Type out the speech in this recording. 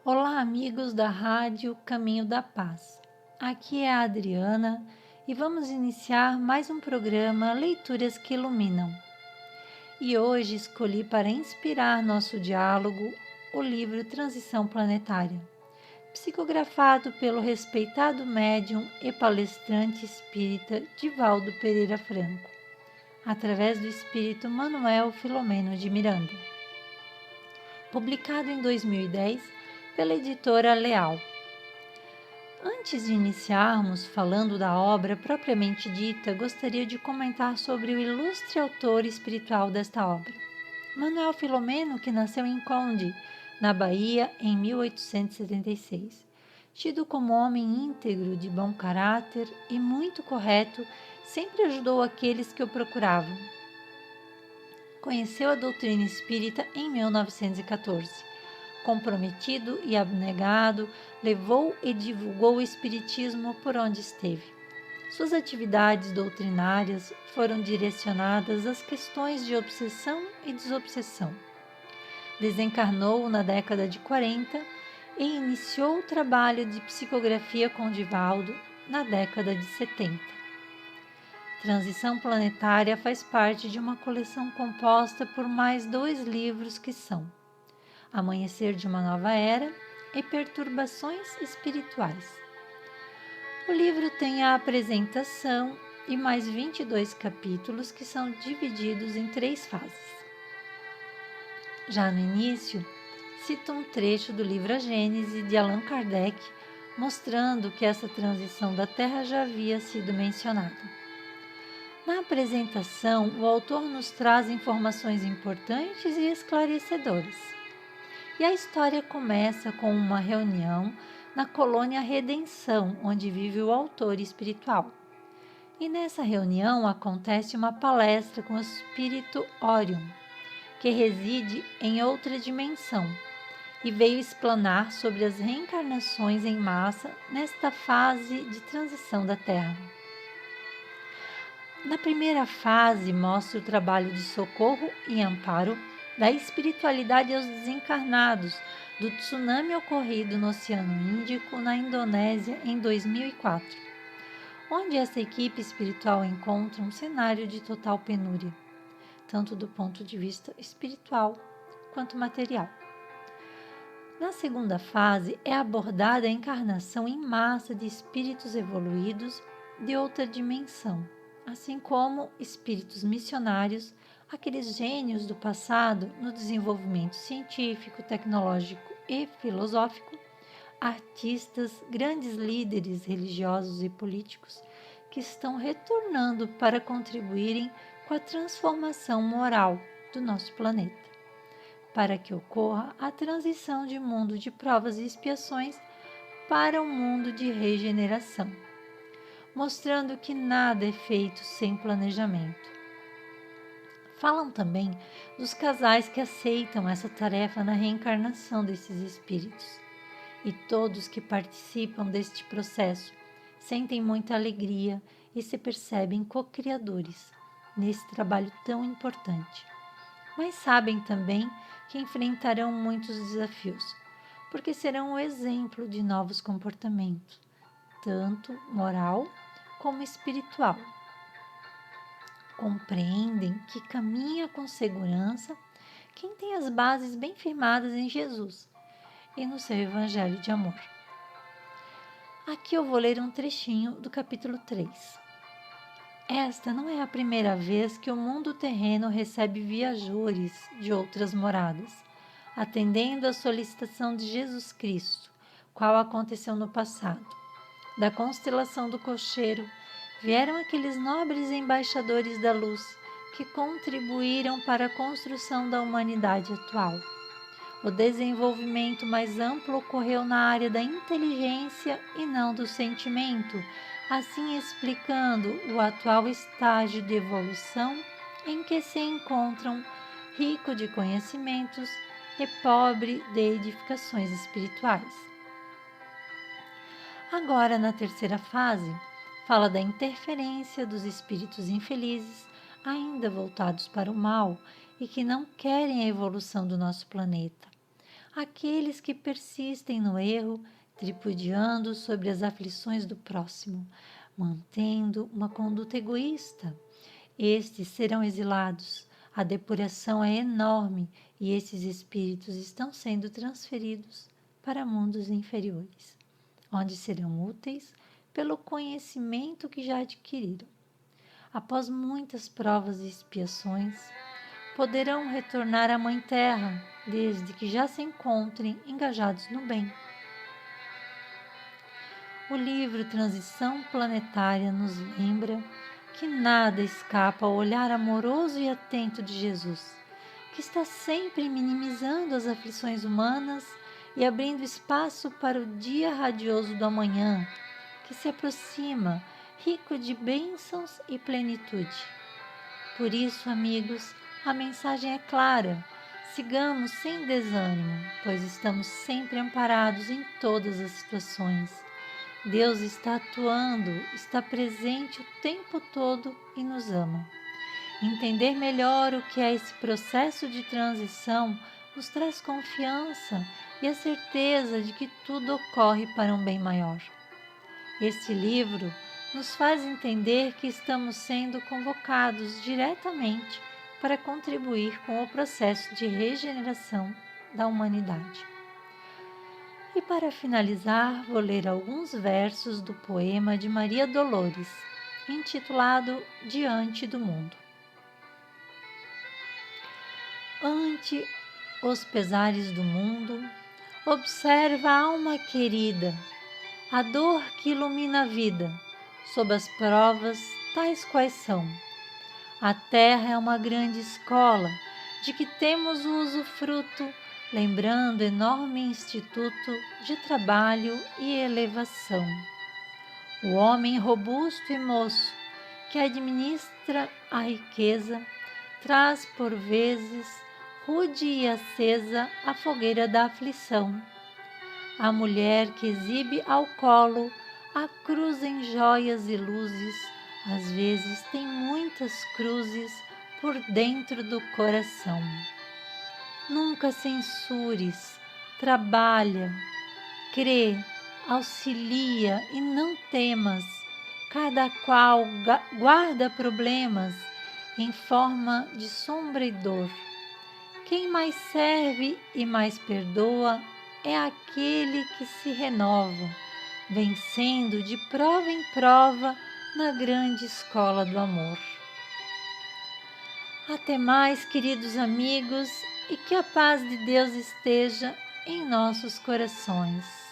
Olá, amigos da Rádio Caminho da Paz. Aqui é a Adriana e vamos iniciar mais um programa Leituras que Iluminam. E hoje escolhi para inspirar nosso diálogo o livro Transição Planetária, psicografado pelo respeitado médium e palestrante espírita Divaldo Pereira Franco, através do espírito Manuel Filomeno de Miranda. Publicado em 2010 pela editora Leal. Antes de iniciarmos falando da obra propriamente dita, gostaria de comentar sobre o ilustre autor espiritual desta obra. Manuel Filomeno, que nasceu em Conde, na Bahia, em 1876. Tido como homem íntegro, de bom caráter e muito correto, sempre ajudou aqueles que o procuravam. Conheceu a doutrina espírita em 1914. Comprometido e abnegado, levou e divulgou o espiritismo por onde esteve. Suas atividades doutrinárias foram direcionadas às questões de obsessão e desobsessão. Desencarnou na década de 40 e iniciou o trabalho de psicografia com Divaldo na década de 70. Transição Planetária faz parte de uma coleção composta por mais 2 livros que são Amanhecer de uma Nova Era e Perturbações Espirituais. O livro tem a apresentação e mais 22 capítulos que são divididos em 3 fases. Já no início, cita um trecho do livro A Gênese de Allan Kardec, mostrando que essa transição da Terra já havia sido mencionada. Na apresentação, o autor nos traz informações importantes e esclarecedoras. E a história começa com uma reunião na colônia Redenção, onde vive o autor espiritual. E nessa reunião acontece uma palestra com o espírito Orion, que reside em outra dimensão, e veio explanar sobre as reencarnações em massa nesta fase de transição da Terra. Na primeira fase, mostra o trabalho de socorro e amparo da espiritualidade aos desencarnados do tsunami ocorrido no Oceano Índico, na Indonésia, em 2004, onde essa equipe espiritual encontra um cenário de total penúria, tanto do ponto de vista espiritual quanto material. Na segunda fase, é abordada a encarnação em massa de espíritos evoluídos de outra dimensão, assim como espíritos missionários, aqueles gênios do passado no desenvolvimento científico, tecnológico e filosófico, artistas, grandes líderes religiosos e políticos que estão retornando para contribuírem com a transformação moral do nosso planeta, para que ocorra a transição de mundo de provas e expiações para um mundo de regeneração, mostrando que nada é feito sem planejamento. Falam também dos casais que aceitam essa tarefa na reencarnação desses espíritos. E todos que participam deste processo sentem muita alegria e se percebem co-criadores nesse trabalho tão importante. Mas sabem também que enfrentarão muitos desafios, porque serão o exemplo de novos comportamentos, tanto moral como espiritual. Compreendem que caminha com segurança quem tem as bases bem firmadas em Jesus e no seu Evangelho de amor. Aqui eu vou ler um trechinho do capítulo 3. Esta não é a primeira vez que o mundo terreno recebe viajores de outras moradas, atendendo à solicitação de Jesus Cristo, qual aconteceu no passado. Da constelação do Cocheiro, vieram aqueles nobres embaixadores da luz que contribuíram para a construção da humanidade atual. O desenvolvimento mais amplo ocorreu na área da inteligência e não do sentimento, assim explicando o atual estágio de evolução em que se encontram rico de conhecimentos e pobre de edificações espirituais. Agora, na terceira fase, fala da interferência dos espíritos infelizes, ainda voltados para o mal e que não querem a evolução do nosso planeta. aqueles que persistem no erro, tripudiando sobre as aflições do próximo, mantendo uma conduta egoísta. Estes serão exilados. A depuração é enorme e esses espíritos estão sendo transferidos para mundos inferiores, onde serão úteis pelo conhecimento que já adquiriram. Após muitas provas e expiações, poderão retornar à Mãe Terra, desde que já se encontrem engajados no bem. O livro Transição Planetária nos lembra que nada escapa ao olhar amoroso e atento de Jesus, que está sempre minimizando as aflições humanas e abrindo espaço para o dia radioso do amanhã, que se aproxima, rico de bênçãos e plenitude. Por isso, amigos, a mensagem é clara. Sigamos sem desânimo, pois estamos sempre amparados em todas as situações. Deus está atuando, está presente o tempo todo e nos ama. Entender melhor o que é esse processo de transição nos traz confiança e a certeza de que tudo ocorre para um bem maior. Este livro nos faz entender que estamos sendo convocados diretamente para contribuir com o processo de regeneração da humanidade. E para finalizar, vou ler alguns versos do poema de Maria Dolores, intitulado Diante do Mundo. Ante os pesares do mundo, observa a alma querida, a dor que ilumina a vida, sob as provas tais quais são. A terra é uma grande escola, de que temos o usufruto, lembrando enorme instituto de trabalho e elevação. O homem robusto e moço, que administra a riqueza, traz por vezes, rude e acesa, a fogueira da aflição. A mulher que exibe ao colo a cruz em joias e luzes, às vezes tem muitas cruzes por dentro do coração. Nunca censures, trabalha, crê, auxilia e não temas. Cada qual guarda problemas em forma de sombra e dor. Quem mais serve e mais perdoa é aquele que se renova, vencendo de prova em prova na grande escola do amor. Até mais, queridos amigos, e que a paz de Deus esteja em nossos corações.